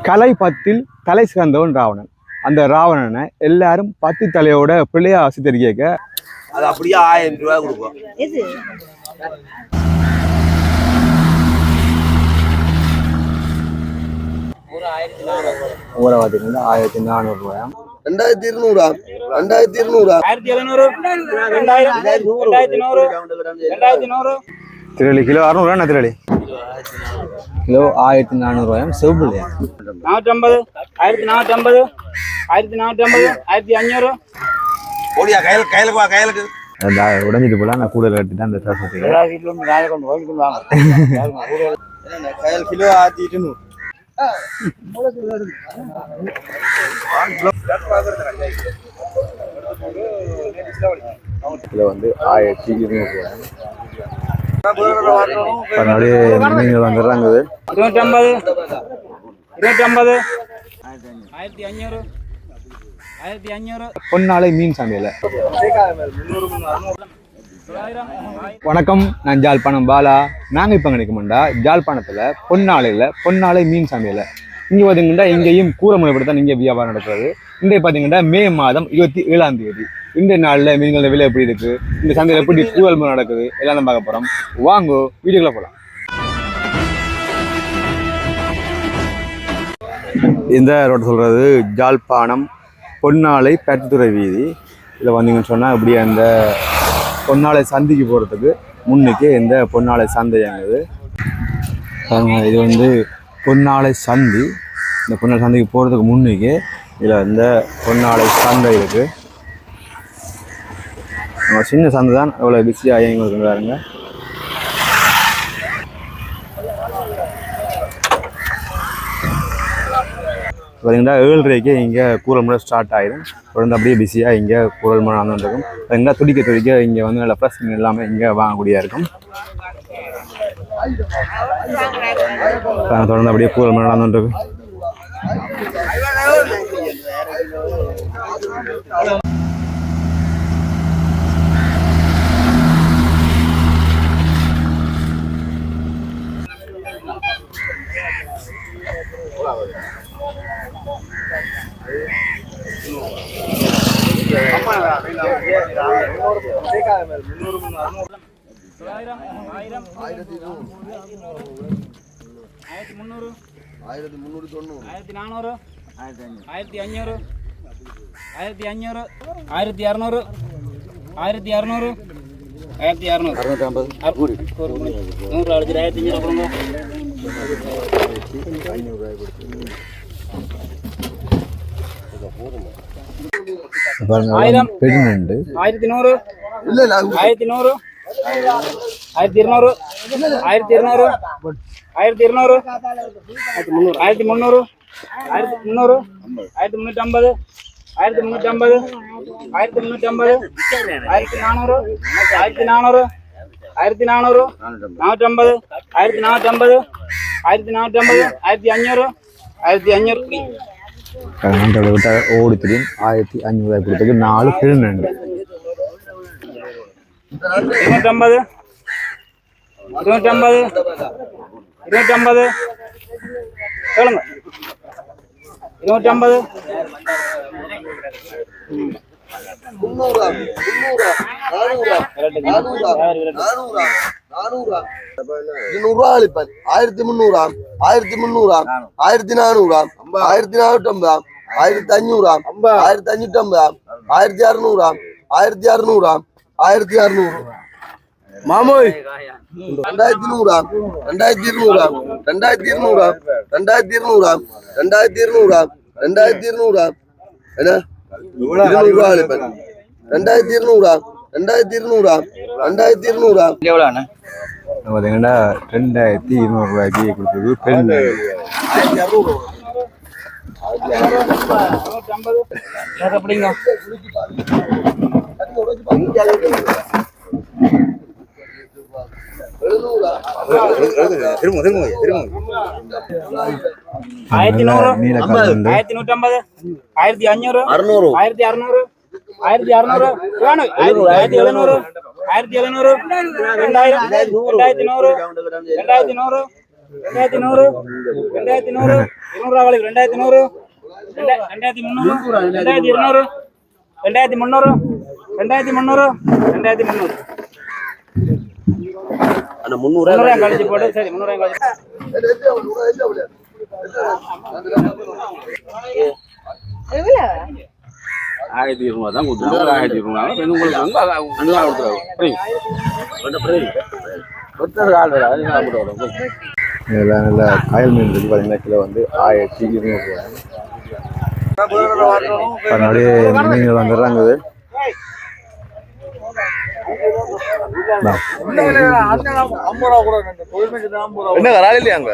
கலை 10 தலை சிறந்தவன் ராவணன். அந்த ராவணனை எல்லாரும் 10 தலையோட பிள்ளையா சித்தரிக்க அது அப்படியே 1000 ரூபாய் கொடுப்போம். ஊரை பார்த்தீங்கன்னா 1400 ரூபாயா, 2200 திரளி கிலோ 600 ரூபா. திரளி கிலோ 1400 ரூபாயும் செவ்வில்லையா 450 1450 1450 1500 ஓடியா கையிலுக்கு வா கையிலுக்கு உடஞ்சிட்டு போல. நான் கூட கட்டிட்டு அந்த சாசத்துக்கு கையில் கிலோ 1200. கிலோ வந்து 1200 ரூபாய். அப்படியே மீன்கள் வந்துடுறாங்க. 250 1500 1500 பொன்னாலை மீன் சமையல. வணக்கம், நான் ஜாழ்ப்பாணம் பாலா. நாங்கள் இப்போ கிடைக்குமாண்டா ஜாழ்ப்பாணத்தில் பொன்னாலை மீன் சமையல. இங்கே பார்த்தீங்கன்னா இங்கேயும் கூரை முறைப்படி இங்கே வியாபாரம் நடக்கிறது. இன்றைக்கு பார்த்தீங்கன்னா மே மாதம் 27ஆம் தேதி. இந்த நாளில் மீன்களோட விலை எப்படி இருக்குது, இந்த சந்தையில் எப்படி கூறல் முறை நடக்குது எல்லாம் தான் பார்க்க போகிறோம். வாங்கோ வீடியோக்குள்ள போகலாம். இந்த ரோட்டை சொல்கிறது ஜாழ்ப்பாணம் பொன்னாலை பட்டுத்துறை வீதி. இதில் வந்தீங்கன்னு சொன்னால் இப்படி அந்த பொன்னாலை சந்தைக்கு போகிறதுக்கு முன்னுக்கு இந்த பொன்னாலை சந்தையானது. இது வந்து பொன்னாலை சந்தி. இந்த பொன்னாலை சந்தைக்கு போகிறதுக்கு முன்னுக்கு இதில் இந்த பொன்னாலை சந்தை இருக்குது. சின்ன சந்தை தான், எவ்வளோ பிஸியாக எங்களுக்கு பாருங்க. பார்த்தீங்கன்னா 7:30க்கு இங்கே கூறல் முறை ஸ்டார்ட் ஆகிடும். தொடர்ந்து அப்படியே பிஸியாக இங்கே கூறல் முறை நடந்துருக்கும். பார்த்தீங்கன்னா துடிக்க இங்கே வந்து நல்ல ஃப்ரெஷ் மீன் எல்லாமே இங்கே வாங்கக்கூடியா இருக்கும். தொடர்ந்து அப்படியே கூறல் முறை நடந்துருக்கும். பெருநண்டு 1100 1200 1300 1300 1300 1300 1350 1350 1350 1400 1400 1450 1450 1450 1500 1500 விட்டா ஓடி தெரியும். 1500 கொடுத்தது 4 பெருநண்டு. 250 250 250 சொல்லுங்க 250 மாமோய் 2100 2200 2200 2200 2200 2200 என்ன 200 2200 2200 2200 எவ்வளோண்ணா? பார்த்தீங்கன்னா 2200 ரூபாய்க்கு கொடுத்தது பெருநண்டு. 1700 2000 2100 2100 2100 2100 200 வாழை 2100 2300 2200 2300 2300 2300 அந்த 300 கழிச்சு போடு சரி 300 கழிச்சு ஆயிரத்தி 200 தான் கொடுத்துருவாங்க 1200 உங்களுக்கு இதெல்லாம் நல்ல காயல் மீன் இருக்குது பார்த்தீங்கன்னா கிலோ வந்து 1200 அப்படியே மீன்கள் வந்துடுறாங்க இது என்ன கரால் இல்லையா அங்க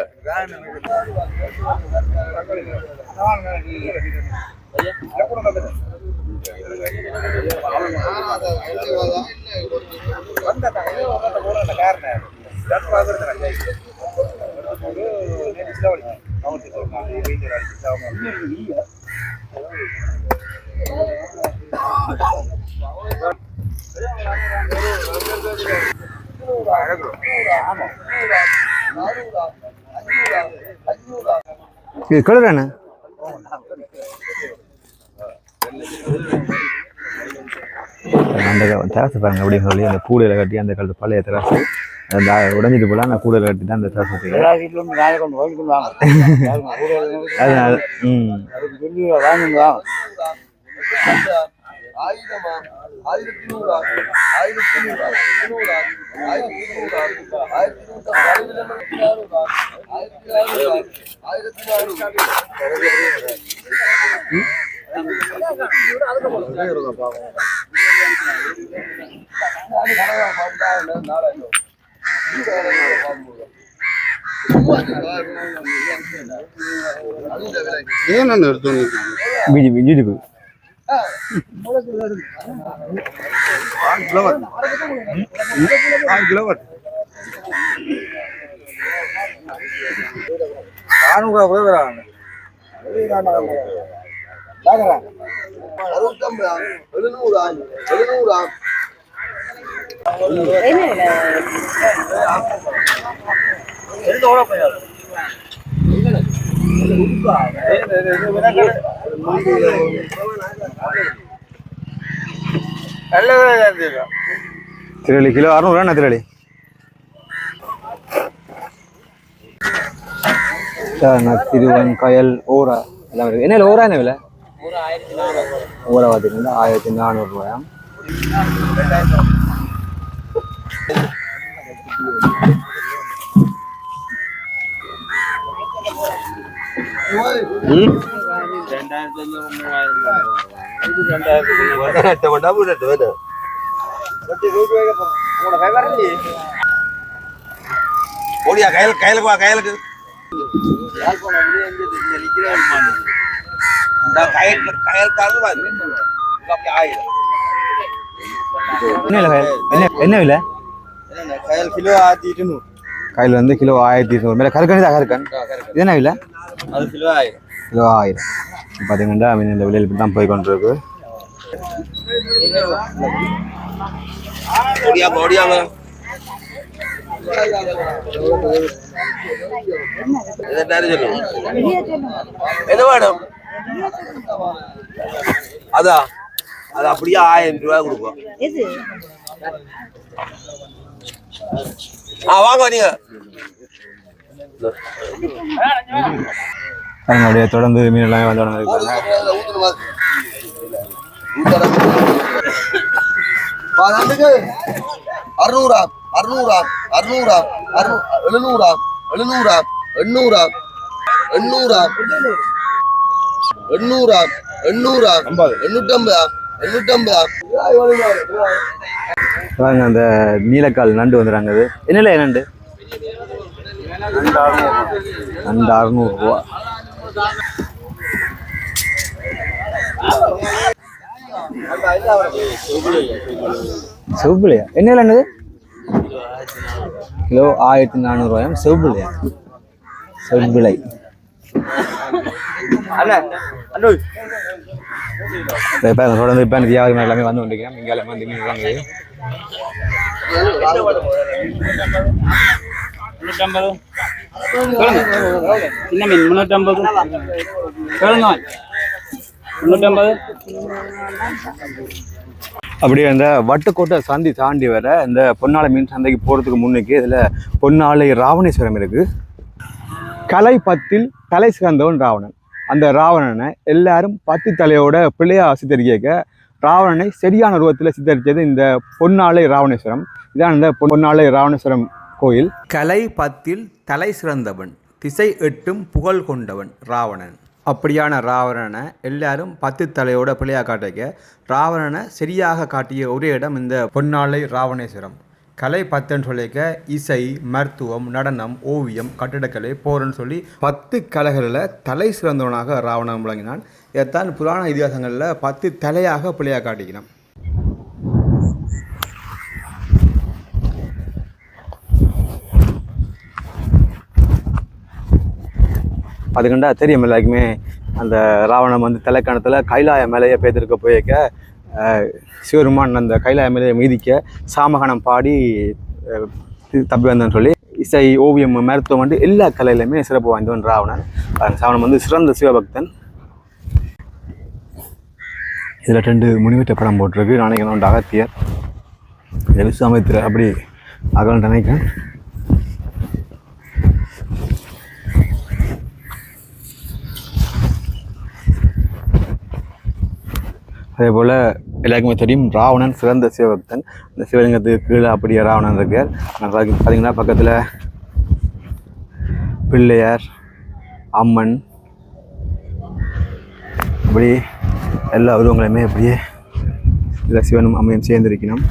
இது கலர் என்ன அந்த தெரசு பாருங்க அப்படின்னு சொல்லி அந்த கூடையில் கட்டி அந்த கல் பழைய தெரசு அந்த உடஞ்சிட்டு போல அந்த கூடையில் கட்டி தான் அந்த தெரசு பிஜேபி திரளி கிலோ 600 திரளி திருவன்காயல் ஓரா எல்லாம் இருக்கு என்ன ஓரா என்ன விலை ஓரா பார்த்தீங்கன்னா 1400 ரூபாயா ஓடியா கையலுக்கு வா கையலுக்கு என்ன விலை கயல் கிலோ 1200 கையில் வந்து கிலோ 1200 மேலே கருக்கணி தான் கருக்கன் இது என்ன விலை அது கிலோ 1000 கிலோ 1000 பார்த்தீங்கன்னா மீன் இந்த விலையில் இப்படி தான் போய் கொண்டிருக்கு ஓடியாங்க என்ன வேணும் அதான் அது அப்படியே 1000 ரூபாய் கொடுப்போம் வாங்க நீங்க அப்படியே தொடர்ந்து மீன் எல்லாமே வந்து இருக்காங்க அறுநூறா 700 800 800 அந்த நீலக்கால் நண்டு வந்துடுறாங்க அது என்னல நண்டு நண்டு 600 ரூபா செவ்விலையா என்ன என்னது கிலோ 1400 ரூபாயும் செவ்விலையா செவ்விலை தொடர்ந்து இப்போ வியாபாரம் எல்லாமே வந்து கொண்டிருக்கிறேன் இங்கே வந்து மீன் வாங்குது 350 சின்ன மீன் 350 கேளுங்க 350. அப்படியே அந்த வட்டுக்கோட்டை சந்தி தாண்டி வர இந்த பொன்னாலை மீன் சந்தைக்கு போகிறதுக்கு முன்னுக்கு இதில் பொன்னாலை ராவணேஸ்வரம் இருக்குது. கலை 10ல் தலை சிறந்தவன் ராவணன். அந்த ராவணனை எல்லாரும் 10 தலையோட பிள்ளையா சித்தரிக்க ராவணனை சரியான உருவத்தில் சித்தரித்தது இந்த பொன்னாலை ராவணேஸ்வரம். இதான் இந்த பொன்னாலை ராவணேஸ்வரம் கோயில். கலை 10ல் தலை சிறந்தவன், திசை 8ம் புகழ் கொண்டவன் ராவணன். அப்படியான ராவணனை எல்லாரும் 10 தலையோட பிள்ளையாக காட்டிக்க ராவணனை சரியாக காட்டிய ஒரே இடம் இந்த பொன்னாலை ராவணேஸ்வரம். கலை 10ன்னு சொல்லிக்க இசை, மருத்துவம், நடனம், ஓவியம், கட்டிடக்கலை, போர்ன்னு சொல்லி 10 கலைகளில் தலை சிறந்தவனாக ராவணன் விளங்கினான். இதைத்தான் புராண இதிகாசங்களில் 10 தலையாக பிள்ளையாக காட்டிக்கிறான். அதுக்கண்டா தெரியும் எல்லாருக்குமே, அந்த ராவணன் வந்து தலைக்கணத்தில் கைலாய மேலேயே பேத்திருக்க போயிருக்க சிவருமான் அந்த கைலாய மேலேயே மீதிக்க சாமகனம் பாடி தப்பி வந்தேன்னு சொல்லி இசை, ஓவியம், மருத்துவம் வந்து எல்லா கலையிலுமே சிறப்பு வாய்ந்தவன் ராவணன். ராவணன் வந்து சிறந்த சிவபக்தன். இதில் 2 முனிவற்ற படம் போட்டிருக்கு. நினைக்கிறேன் அகத்தியர், விஸ்வாமித்திரர் அப்படி அகல் நினைக்கிறேன். அதே போல் எல்லாருக்குமே தெரியும் ராவணன் சிறந்த சிவபக்தன். இந்த சிவலிங்கத்துக்கு கீழே அப்படியே ராவணன் இருக்கார். பார்த்தீங்கன்னா பக்கத்தில் பிள்ளையார், அம்மன், அப்படி எல்லா உருவங்களையுமே அப்படியே இதில் சிவனும் அம்மையும் சேர்ந்திருக்கணும்.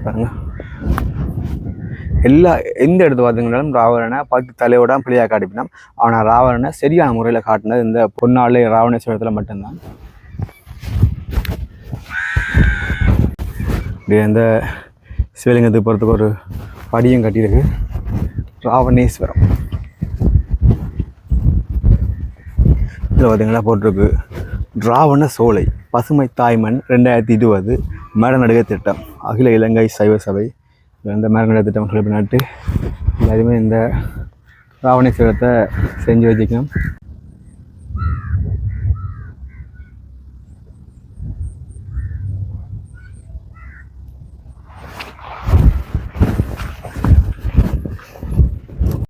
பாருங்க, எந்த இடத்து பார்த்தீங்கன்னாலும் ராவணனை 10 தலையோட பிள்ளையாக காட்டிப்பினோம். ஆனால் ராவணனை சரியான முறையில் காட்டினது இந்த பொன்னாலை ராவணேஸ்வரத்தில் மட்டும்தான். இப்படி இந்த சிவலிங்கத்துக்கு போகிறதுக்கு ஒரு படியும் கட்டியிருக்கு, ராவணேஸ்வரம். இதில் பார்த்தீங்கன்னா போட்டிருக்கு ராவண சோலை பசுமை தாய்மண் 2020 மரநடுக திட்டம், அகில இலங்கை சைவ சபை. இந்த மரநடுக திட்டம் சொல்லி நாட்டு எல்லாருமே இந்த ராவணேஸ்வரத்தை செஞ்சு வச்சுக்கணும்.